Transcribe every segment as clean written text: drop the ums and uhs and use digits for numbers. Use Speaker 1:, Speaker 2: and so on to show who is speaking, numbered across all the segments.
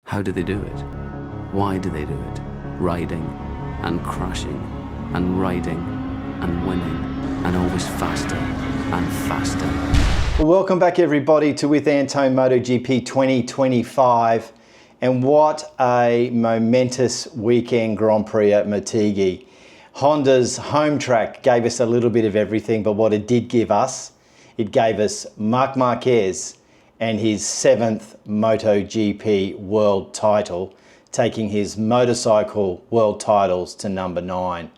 Speaker 1: How do they do it? Why do they do it? Riding and crashing and riding and winning and always faster and faster.
Speaker 2: Well, welcome back everybody to With Antone MotoGP 2025, and what a momentous weekend Grand Prix at Motegi. Honda's home track gave us a little bit of everything, but what it did give us, it gave us Marc Marquez and his 7th MotoGP world title, taking his motorcycle world titles to number 9.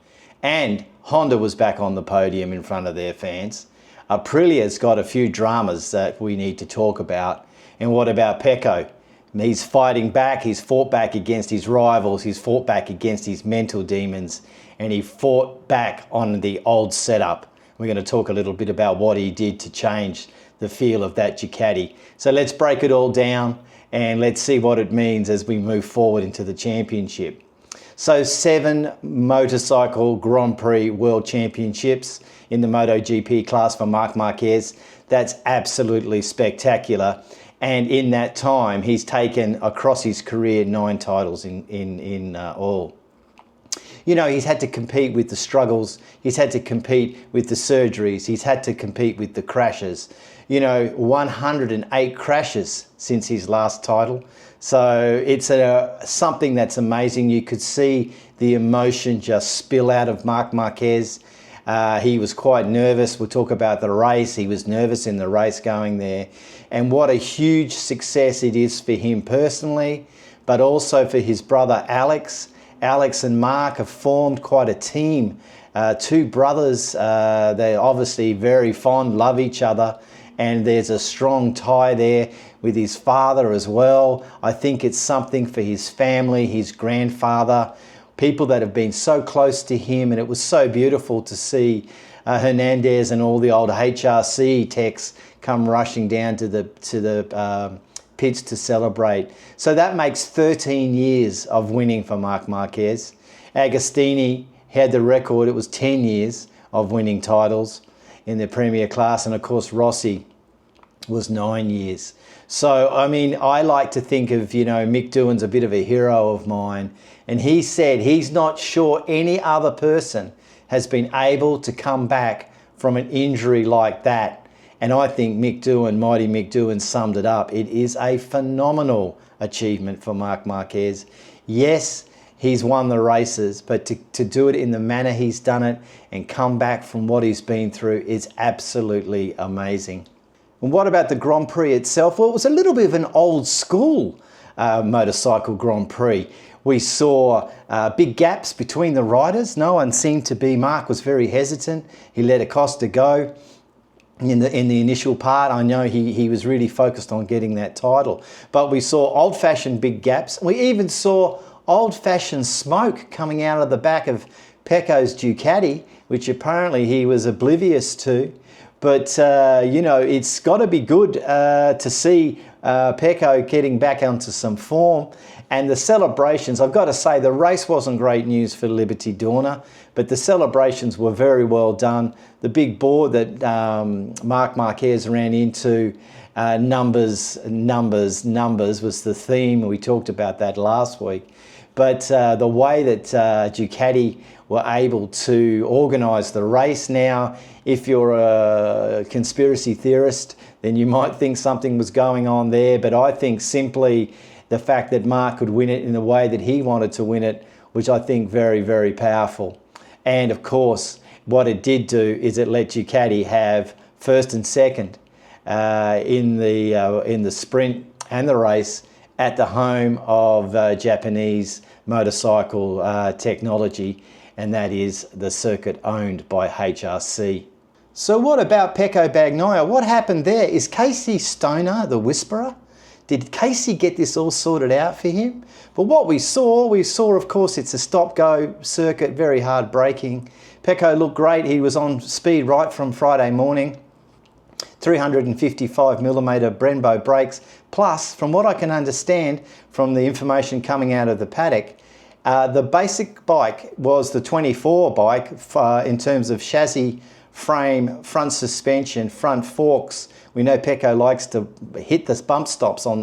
Speaker 2: And Honda was back on the podium in front of their fans. Aprilia's got a few dramas that we need to talk about. And what about Pecco? He's fighting back, he's fought back against his rivals, he's fought back against his mental demons, and he fought back on the old setup. We're going to talk a little bit about what he did to change the feel of that Ducati. So let's break it all down and let's see what it means as we move forward into the championship. So 7 motorcycle Grand Prix World Championships in the MotoGP class for Marc Marquez. That's absolutely spectacular. And in that time, he's taken across his career 9 titles in all. You know, he's had to compete with the struggles. He's had to compete with the surgeries. He's had to compete with the crashes. You know, 108 crashes since his last title. So it's something that's amazing. You could see the emotion just spill out of Marc Marquez. He was quite nervous. We'll talk about the race. He was nervous in the race going there. And what a huge success it is for him personally, but also for his brother Alex. Alex and Marc have formed quite a team. 2 brothers, they're obviously very fond, love each other, and there's a strong tie there with his father as well. I think it's something for his family, his grandfather, people that have been so close to him, and it was so beautiful to see Hernandez and all the old HRC techs come rushing down to the pits to celebrate. So that makes 13 years of winning for Marc Marquez. Agostini had the record, it was 10 years of winning titles in the Premier class, and of course Rossi was 9 years. So, I mean, I like to think of, you know, Mick Doohan's a bit of a hero of mine, and he said he's not sure any other person has been able to come back from an injury like that. And I think Mick Doohan, mighty Mick Doohan, summed it up. It is a phenomenal achievement for Marc Marquez. Yes, he's won the races, but to do it in the manner he's done it and come back from what he's been through is absolutely amazing. And what about the Grand Prix itself? Well, it was a little bit of an old school motorcycle Grand Prix. We saw big gaps between the riders. No one seemed to be, Marc was very hesitant. He let Acosta go in the initial part. I know he was really focused on getting that title. But we saw old-fashioned big gaps. We even saw old-fashioned smoke coming out of the back of Pecco's Ducati, which apparently he was oblivious to. But, you know, it's got to be good to see Pecco getting back onto some form. And the celebrations, I've got to say, the race wasn't great news for Liberty Dorna, but the celebrations were very well done. The big board that Marc Marquez ran into, numbers was the theme. We talked about that last week. But the way that Ducati were able to organise the race now, if you're a conspiracy theorist, then you might think something was going on there. But I think simply the fact that Marc could win it in the way that he wanted to win it, which I think very, very powerful. And of course, what it did do is it let Ducati have first and second in the sprint and the race at the home of Japanese motorcycle technology, and that is the circuit owned by HRC. So what about Pecco Bagnaia? What happened there? Is Caseystoner the whisperer? Did Casey get this all sorted out for him? But what we saw of course it's a stop-go circuit, very hard braking. Pecco looked great, he was on speed right from Friday morning. 355mm Brembo brakes, plus from what I can understand from the information coming out of the paddock, the basic bike was the 24 bike in terms of chassis, frame, front suspension, front forks. We know Pecco likes to hit the bump stops on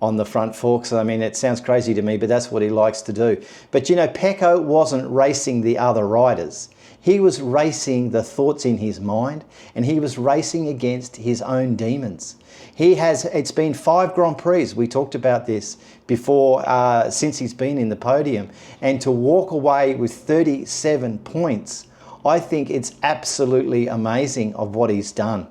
Speaker 2: on the front forks. I mean, it sounds crazy to me, but that's what he likes to do. But you know, Pecco wasn't racing the other riders. He was racing the thoughts in his mind, and he was racing against his own demons. It's been 5 Grand Prix, we talked about this before, since he's been in the podium, and to walk away with 37 points, I think it's absolutely amazing of what he's done.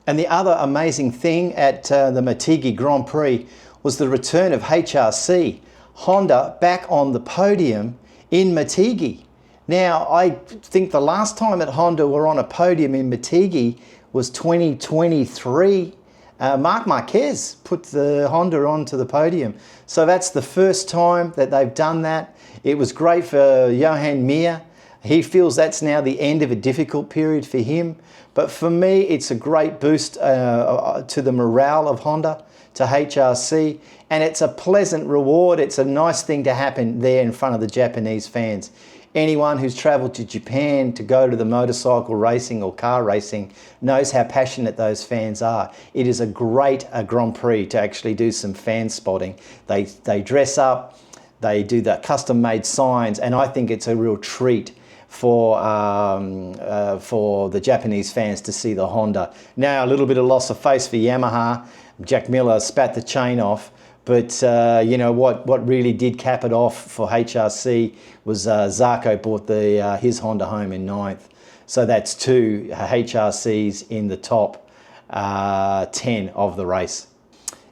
Speaker 2: And the other amazing thing at the Motegi Grand Prix was the return of HRC, Honda back on the podium in Motegi. Now, I think the last time that Honda were on a podium in Motegi was 2023. Marc Marquez put the Honda onto the podium. So that's the first time that they've done that. It was great for Johan Mir. He feels that's now the end of a difficult period for him. But for me, it's a great boost to the morale of Honda, to HRC, and it's a pleasant reward. It's a nice thing to happen there in front of the Japanese fans. Anyone who's traveled to Japan to go to the motorcycle racing or car racing knows how passionate those fans are. It is a great Grand Prix to actually do some fan spotting. They dress up, they do the custom-made signs, and I think it's a real treat for the Japanese fans to see the Honda. Now, a little bit of loss of face for Yamaha. Jack Miller spat the chain off. But you know what really did cap it off for HRC was Zarco brought his Honda home in 9th. So that's 2 HRCs in the top 10 of the race.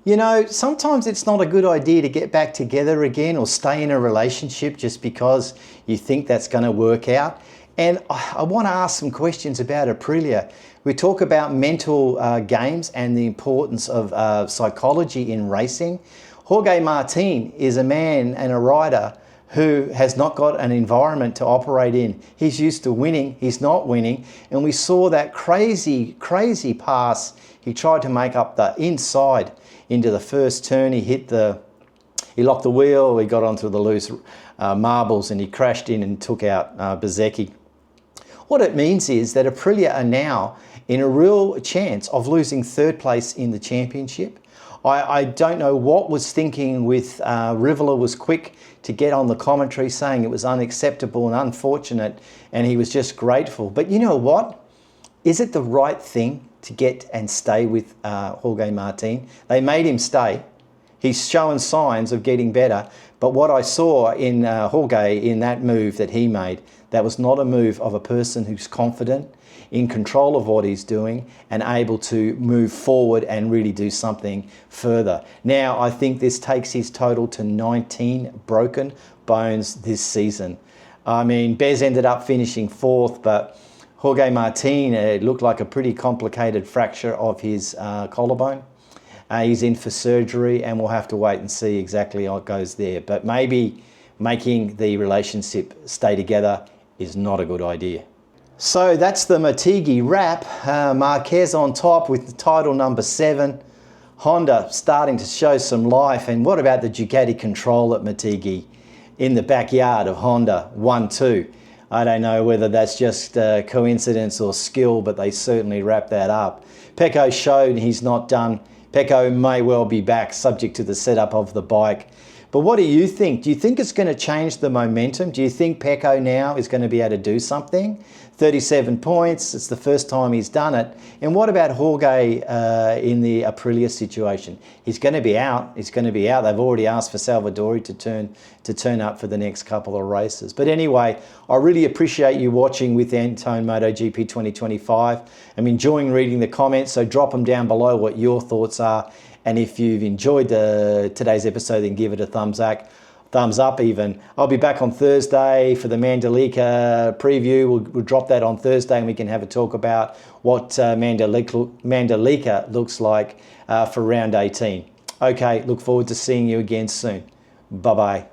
Speaker 2: You know, sometimes it's not a good idea to get back together again or stay in a relationship just because you think that's going to work out. And I want to ask some questions about Aprilia. We talk about mental games and the importance of psychology in racing. Jorge Martín is a man and a rider who has not got an environment to operate in. He's used to winning, he's not winning, and we saw that crazy pass he tried to make up the inside into the first turn. He locked the wheel, he got onto the loose marbles, and he crashed in and took out Bezzecchi. What it means is that Aprilia are now in a real chance of losing 3rd place in the championship. I don't know what was thinking with Rivola was quick to get on the commentary saying it was unacceptable and unfortunate, and he was just grateful. But you know what? Is it the right thing to get and stay with Jorge Martín? They made him stay. He's showing signs of getting better. But what I saw in Jorge, in that move that he made, that was not a move of a person who's confident, in control of what he's doing, and able to move forward and really do something further. Now, I think this takes his total to 19 broken bones this season. I mean, Bez ended up finishing 4th, but Jorge Martín, it looked like a pretty complicated fracture of his collarbone. He's in for surgery, and we'll have to wait and see exactly how it goes there. But maybe making the relationship stay together is not a good idea. So that's the Motegi wrap. Marquez on top with the title number 7. Honda starting to show some life. And what about the Ducati control at Motegi in the backyard of Honda 1-2? I don't know whether that's just coincidence or skill, but they certainly wrapped that up. Pecco showed he's not done. Pecco may well be back, subject to the setup of the bike. But what do you think? Do you think it's going to change the momentum? Do you think Pecco now is going to be able to do something? 37 points, it's the first time he's done it. And what about Jorge in the Aprilia situation? He's going to be out. He's going to be out. They've already asked for Salvadori to turn up for the next couple of races. But anyway, I really appreciate you watching with Antone MotoGP 2025. I'm enjoying reading the comments, so drop them down below what your thoughts are. And if you've enjoyed today's episode, then give it a thumbs up even. I'll be back on Thursday for the Mandalika preview. We'll drop that on Thursday, and we can have a talk about what Mandalika looks like for round 18. Okay, look forward to seeing you again soon. Bye-bye.